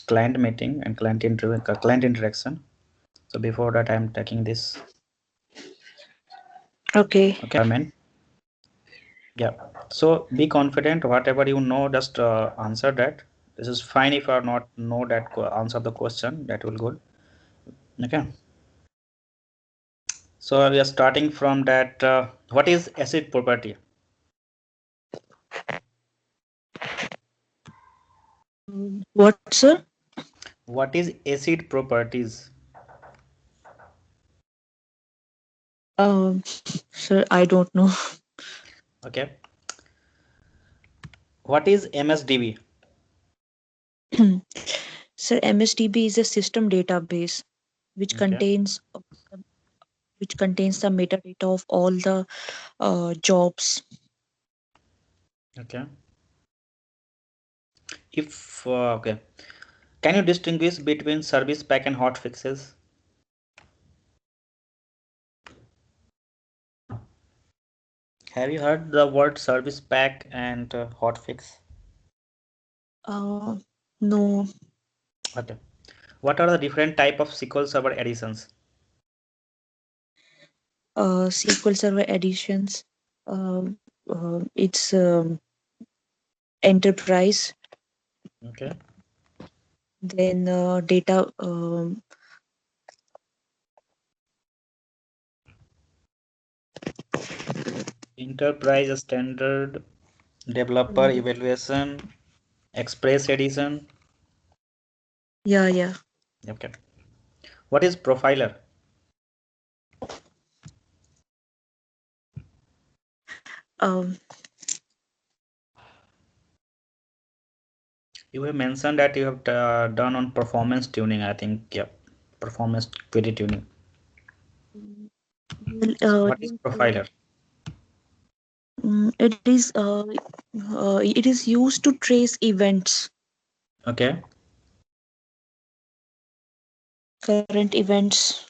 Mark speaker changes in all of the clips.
Speaker 1: client meeting and client interaction. So before that, I'm taking this.
Speaker 2: Okay.
Speaker 1: Okay, Amen. Yeah. So be confident. Whatever you know, just answer that. This is fine if you are not know that answer the question. That will good. Okay. So we are starting from that. What is acid property?
Speaker 2: What, sir?
Speaker 1: What is acid properties?
Speaker 2: Sir, I don't know.
Speaker 1: Okay. What is MSDB?
Speaker 2: Sir, MSDB is a system database which
Speaker 1: Okay.
Speaker 2: contains the metadata of all the jobs.
Speaker 1: Okay. If okay, can you distinguish between service pack and hot fixes? Have you heard the word service pack and hot fix?
Speaker 2: Uh, no.
Speaker 1: Okay. What are the different type of SQL Server editions?
Speaker 2: SQL Server editions. It's enterprise.
Speaker 1: Okay.
Speaker 2: Then data.
Speaker 1: Enterprise standard, developer evaluation, express edition.
Speaker 2: Yeah, yeah.
Speaker 1: Okay. What is profiler?
Speaker 2: Um,
Speaker 1: You have mentioned that you have done on performance tuning. I think yeah, performance query tuning.
Speaker 2: well,
Speaker 1: So what is profiler?
Speaker 2: it is used to trace events,
Speaker 1: Okay.
Speaker 2: current events.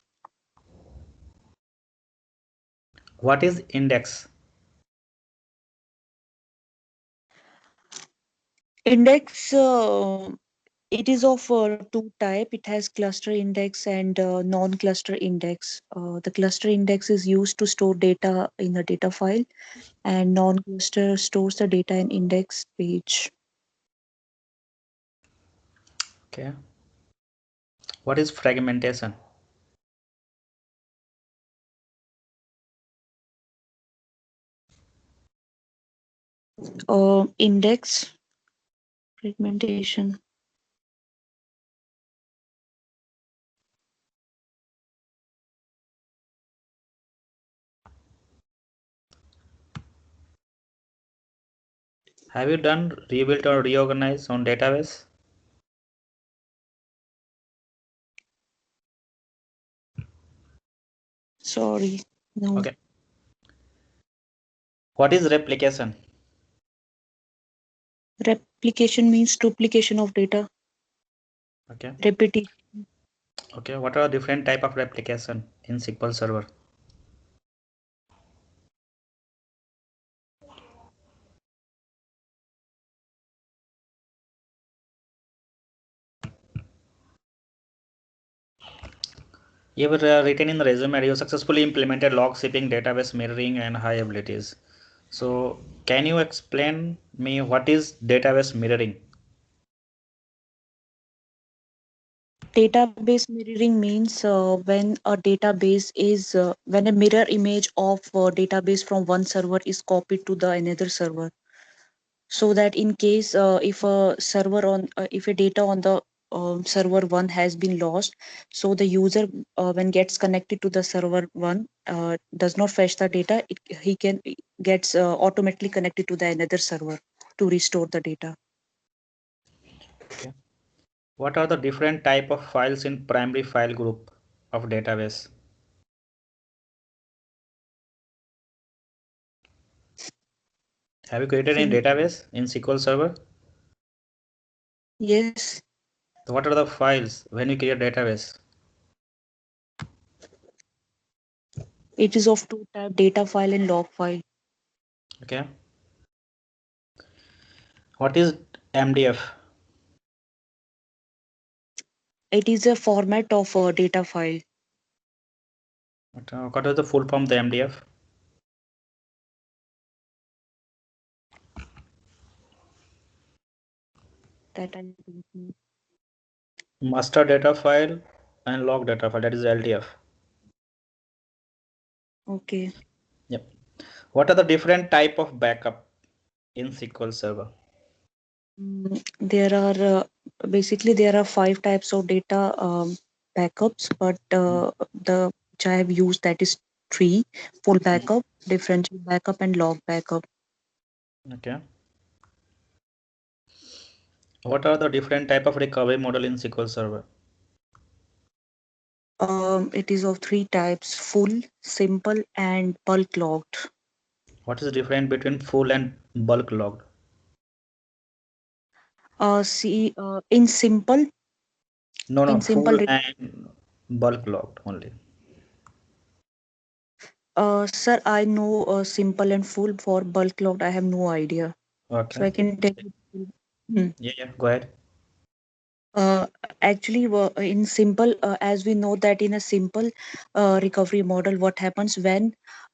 Speaker 1: What is index?
Speaker 2: Index. It is of two type. It has cluster index and non-cluster index. The cluster index is used to store data in a data file, and non-cluster stores the data in index page.
Speaker 1: Okay. What is fragmentation?
Speaker 2: Index fragmentation.
Speaker 1: Have you done rebuild or reorganize on database?
Speaker 2: Sorry, no.
Speaker 1: Okay. What is replication?
Speaker 2: Replication means duplication of data.
Speaker 1: Okay.
Speaker 2: Repetition.
Speaker 1: Okay. What are different type of replication in SQL Server? You have written in the resume you successfully implemented log shipping, database mirroring, and high abilities. So, can you explain me what is database mirroring?
Speaker 2: Database mirroring means when a mirror image of database from one server is copied to the another server, so that in case if a data on the server one has been lost, so the user when gets connected to the server one does not fetch the data, he can gets automatically connected to the another server to restore the data.
Speaker 1: Okay. What are the different type of files in primary file group of database? Have you created any
Speaker 2: Sim-
Speaker 1: database in SQL Server?
Speaker 2: yes,
Speaker 1: So what are the files when you create database?
Speaker 2: it is of two type: data file and log file.
Speaker 1: Okay. What is MDF?
Speaker 2: It is a format of a data file.
Speaker 1: What is the full form of the MDF?
Speaker 2: That I don't know.
Speaker 1: Master data file and log data file, that is LDF.
Speaker 2: Okay.
Speaker 1: Yep. What are the different type of backup in SQL Server?
Speaker 2: There are basically there are five types of data backups, but the which I have used, that is three: full backup, differential backup, and log backup.
Speaker 1: Okay. What are the different type of recovery model in SQL Server?
Speaker 2: It is of three types: full, simple, and bulk logged.
Speaker 1: What is the difference between full and bulk logged?
Speaker 2: See, in simple,
Speaker 1: No, no,
Speaker 2: in simple,
Speaker 1: full and bulk logged only.
Speaker 2: sir, I know simple and full. For bulk logged, I have no idea.
Speaker 1: Okay.
Speaker 2: So I can tell you. Hmm.
Speaker 1: Yeah, yeah, go ahead.
Speaker 2: Actually, in simple, as we know that in a simple recovery model, what happens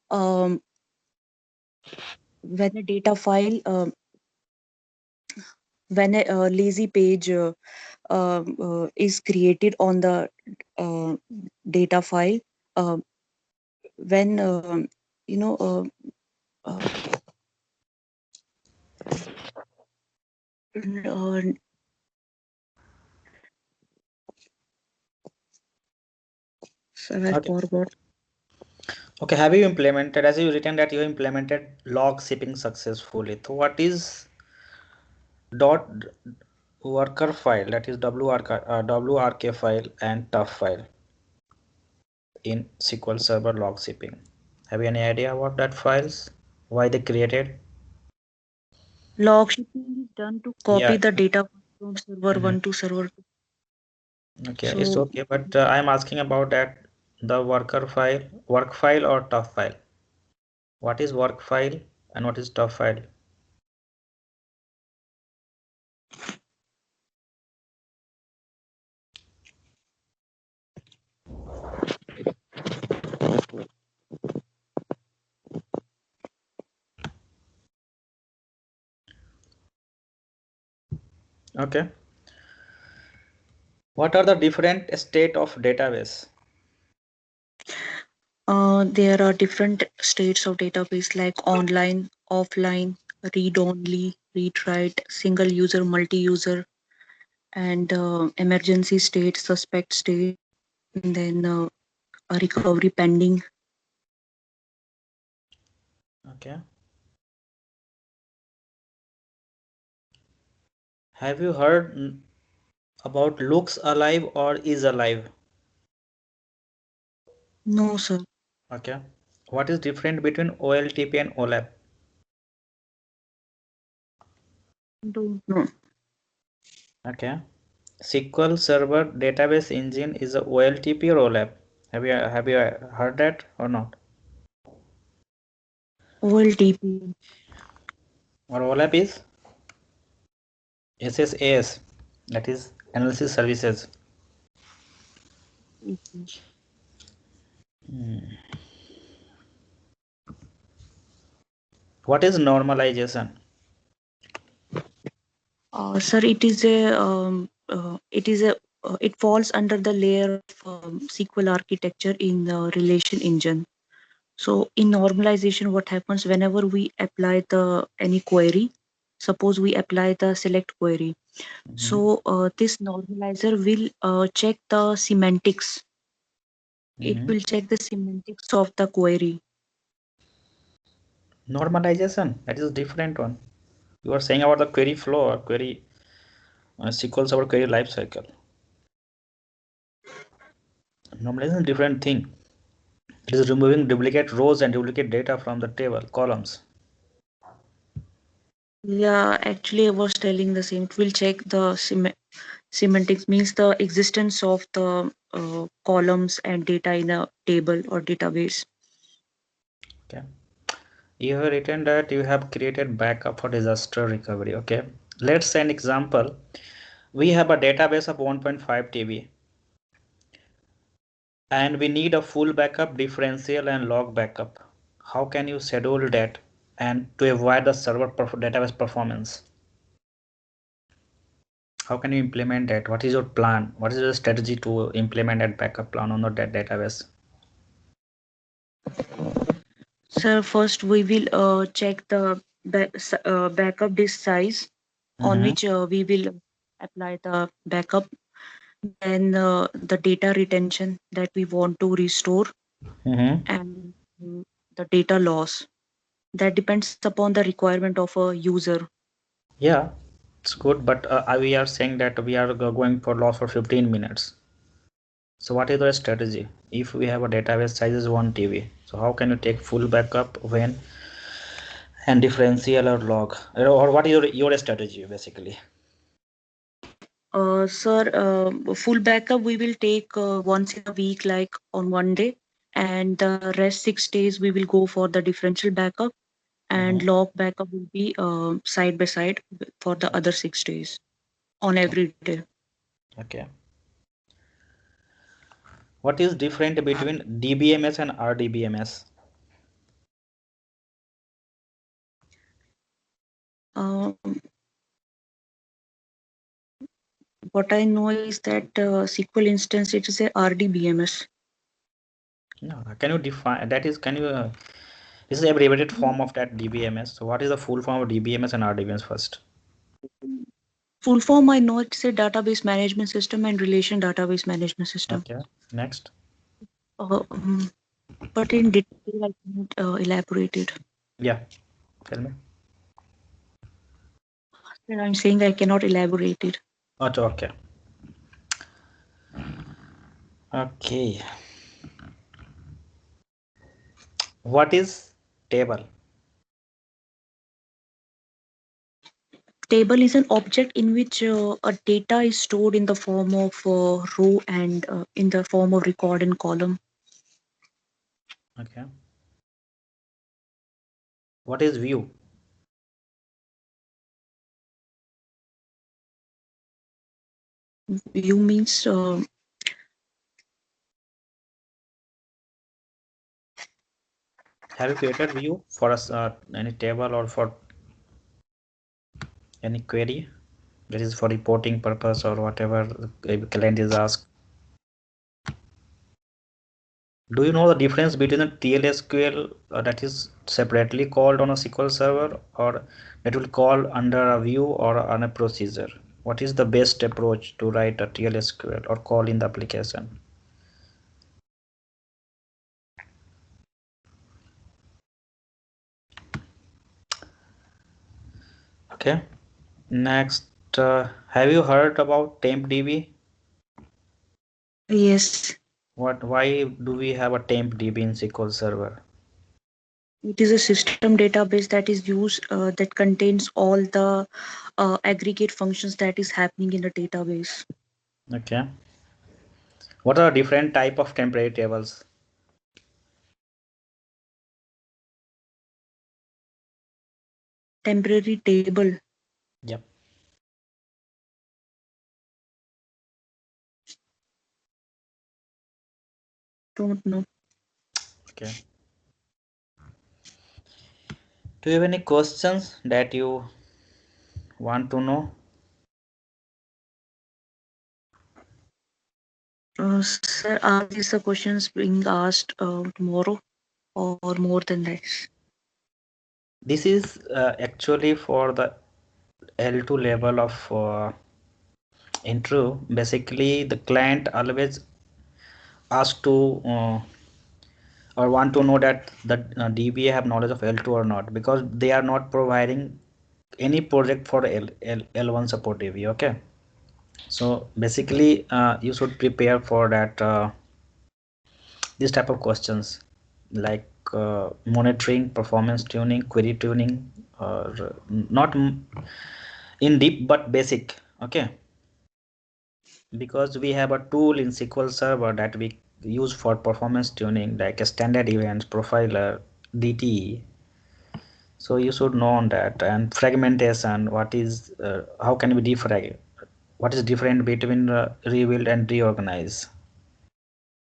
Speaker 2: um, when a data file, when a lazy page is created on the uh, data file, uh, when you know, uh, uh, sir, I
Speaker 1: Okay.
Speaker 2: forgot.
Speaker 1: Okay, have you implemented, as you written that you implemented log shipping successfully. So what is dot worker file, that is WRK file and tough file in SQL Server log shipping? Have you any idea what that files? Why they created?
Speaker 2: Log shipping is done to
Speaker 1: Yeah.
Speaker 2: copy the data from server
Speaker 1: Mhm.
Speaker 2: one to server two.
Speaker 1: Okay, it's
Speaker 2: So
Speaker 1: okay, but I'm asking about that the worker file, work file or tough file. What is work file and what is tough file? Okay. What are the different state of database?
Speaker 2: there are different states of database like online, offline, read only, read write, single user, multi user, and emergency state, suspect state, and then a recovery pending.
Speaker 1: Okay. Have you heard about looks alive or is alive?
Speaker 2: No, sir.
Speaker 1: Okay. What is different between OLTP and OLAP?
Speaker 2: Don't know.
Speaker 1: Okay. SQL Server Database Engine is a OLTP or OLAP? Have you heard that or not?
Speaker 2: OLTP.
Speaker 1: Or OLAP is SSAS, that is Analysis Services. What is normalization?
Speaker 2: Sir, it is a it falls under the layer of SQL architecture in the relation engine. So in normalization, what happens whenever we apply the any query, suppose we apply the select query.
Speaker 1: Mhm.
Speaker 2: So this normalizer will check the semantics. It
Speaker 1: Mhm.
Speaker 2: will check the semantics of the query.
Speaker 1: Normalization, that is a different one. You are saying about the query flow or query SQL Server query lifecycle. Normalization is a different thing. It is removing duplicate rows and duplicate data from the table columns.
Speaker 2: Yeah, actually, I was telling the same. It will check the semantics, means the existence of the columns and data in a table or database.
Speaker 1: Okay. You have written that you have created backup for disaster recovery. Okay. Let's say an example. We have a database of 1.5 TB. And we need a full backup, differential and log backup. How can you schedule that and to avoid the database performance? How can you implement that? What is your plan? What is your strategy to implement that backup plan on the database?
Speaker 2: So first we will check the backup disk size on
Speaker 1: Mm-hmm.
Speaker 2: which we will apply the backup. Then the data retention that we want to restore,
Speaker 1: Mm-hmm.
Speaker 2: and the data loss that depends upon the requirement of a user.
Speaker 1: Yeah, it's good, but we are saying that we are going for loss for 15 minutes. So what is the strategy? If we have a database size is 1 TB, so how can you take full backup when and differential or log? Or what is your strategy basically?
Speaker 2: Sir, full backup we will take once in a week, like on one day, and the rest 6 days we will go for the differential backup, and
Speaker 1: Mm-hmm.
Speaker 2: log backup will be side by side for the other 6 days on every day.
Speaker 1: Okay. What is different between DBMS and RDBMS?
Speaker 2: Um, what I know is that SQL instance it is a RDBMS.
Speaker 1: No, can you define that is can you this is abbreviated form of that DBMS. So what is the full form of DBMS and RDBMS first?
Speaker 2: Full form I know it's a database management system and relation database management system.
Speaker 1: Okay. Next.
Speaker 2: Uh, um, but in detail I cannot elaborate it.
Speaker 1: Yeah. Tell me.
Speaker 2: And I'm saying I cannot elaborate it.
Speaker 1: Okay. Okay. Okay. What is table?
Speaker 2: Table is an object in which a data is stored in the form of row and in the form of record and column.
Speaker 1: Okay. What is view?
Speaker 2: View means
Speaker 1: Have you created view for us any table or for any query that is for reporting purpose or whatever the client is asked? Do you know the difference between a TLSQL that is separately called on a SQL server or that will call under a view or on a procedure? What is the best approach to write a TLSQL or call in the application? Okay. Next, have you heard about TempDB?
Speaker 2: yes,
Speaker 1: What? Why do we have a TempDB in SQL Server?
Speaker 2: it is a system database that is used that contains all the aggregate functions that is happening in the database.
Speaker 1: Okay. What are different type of temporary tables?
Speaker 2: Temporary table,
Speaker 1: Yep.
Speaker 2: don't know.
Speaker 1: Okay. Do you have any questions that you want to know?
Speaker 2: Sir, are these the questions being asked tomorrow or more than that?
Speaker 1: This is actually for the L2 level of intro. Basically, the client always asks to or want to know that the DBA have knowledge of L2 or not because they are not providing any project for L1 support DB. Okay, so basically, you should prepare for that this type of questions like monitoring, performance tuning, query tuning, or not in deep but basic. Okay, because we have a tool in SQL Server that we use for performance tuning like a standard events, profiler, DTE. So you should know on that and fragmentation. What is how can we defrag? What is different between rebuild and reorganize?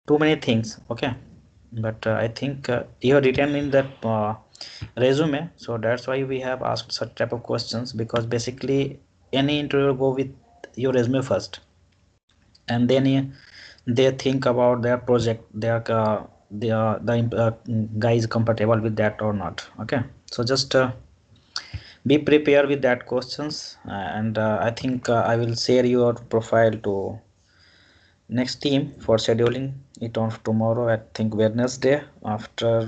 Speaker 1: too many things. Okay, but I think you have written in that resume, so that's why we have asked such type of questions, because basically any interviewer go with your resume first, and then they think about their project, their guy is compatible with that or not. Okay, so just be prepared with that questions, and I think I will share your profile to next team for scheduling it on tomorrow, I think Wednesday, after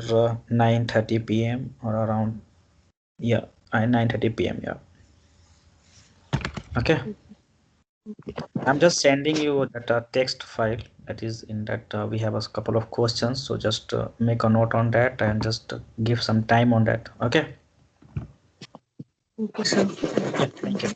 Speaker 1: 9:30 p.m. or around, yeah, 9:30 p.m. Yeah. Okay, I'm just sending you that text file that is in that we have a couple of questions, so just make a note on that and just give some time on that. Okay.
Speaker 2: Okay, sir.
Speaker 1: Yeah, thank you.